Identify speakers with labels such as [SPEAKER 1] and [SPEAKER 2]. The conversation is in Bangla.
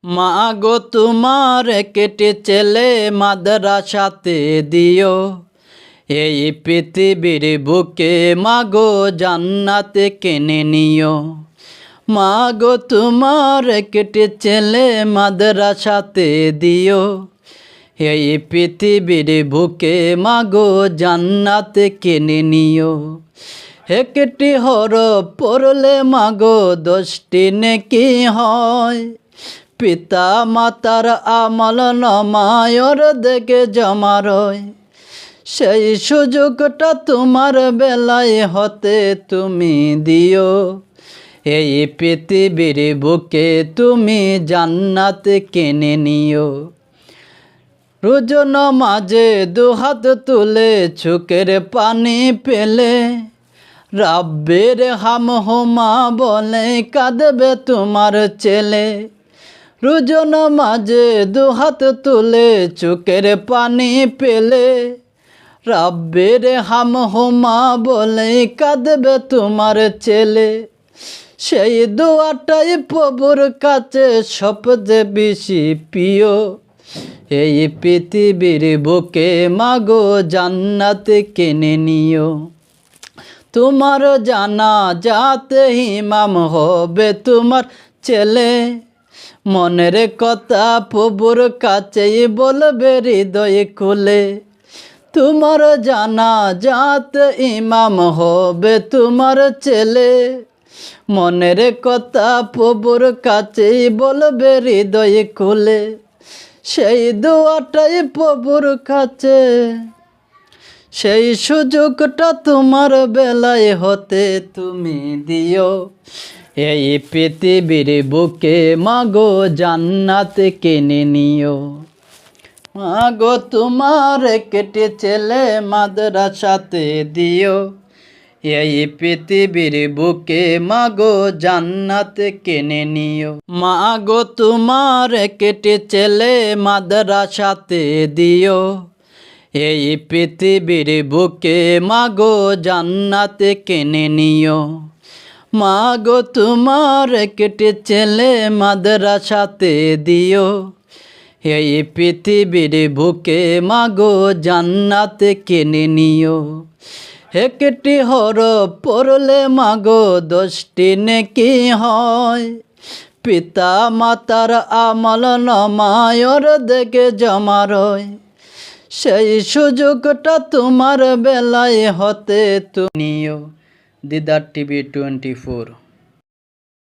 [SPEAKER 1] মা গো তোমার কেটে ছেলে মাদ্রাসাতে দিও, এই পৃথিবীর বুকে মা গো জান্নাতে কিনে নিও। মা গো তোমার কেটে ছেলে মাদ্রাসাতে দিও, এই পৃথিবীর বুকে মা গো জান্নাতে কিনে নিও। একটি হরফ পড়লে মা গো 10টি নেকি হয়, পিতা মাতার আমল নামায়র দেখে জমা রয়। সেই সুযোগটা তোমার বেলায় হতে তুমি দিও, এই পৃথিবীর বুকে তুমি জান্নাত কিনে নিও। রোজ নামাজে দুহাত তুলে চোখের পানি পেলে, রাব্বের হামহুমা বলে কাঁদবে তোমার ছেলে। রোজ নামাজে দুহাত তুলে চোখের পানি পেলে, রাব্বের হামহুমা বলে কাঁদবে তোমার ছেলে। সেই দোয়াটাই প্রভুর কাছে সবচেয়ে বেশি প্রিয়, এই পৃথিবীর বুকে মা গো জান্নাত কিনে নিও। তোমার জানাজাতে ইমাম হবে তোমার ছেলে, মনের কথা প্রভুর কাছেই বলবে হৃদয় খুলে। তোমার জানাজাতে ইমাম হবে তোমার ছেলে, মনের কথা প্রভুর কাছেই বলবে হৃদয় খুলে। সেই দোয়াটাই প্রভুর কাছে, সেই সুযোগটা তোমার বেলায় হতে তুমি দিও, এই পৃথিবীর বুকে মা গো জান্নাত কিনে নিও। মা গো তোমার কেটে ছেলে মাদ্রাসাতে দিও, এই পৃথিবীর বুকে মা গো জান্নাত কিনে নিও। মা গো তোমার কেটে ছেলে মাদ্রাসাতে দিও, এই পৃথিবীর বুকে মা গো জান্নাত কিনে নিও। মা গো তোমার কেটে ছেলে মাদ্রাসাতে দিও, এই পৃথিবীর বুকে মা গো জান্নাত কিনে নিও। একটি হরফ পড়লে মা গো 10টি নেকি হয়, পিতা মাতার আমল নামায়র দেখে জমা রয়। সেই সুযোগটা তোমার বেলায় হতে তুমি নিও। দিদার টিভি 24।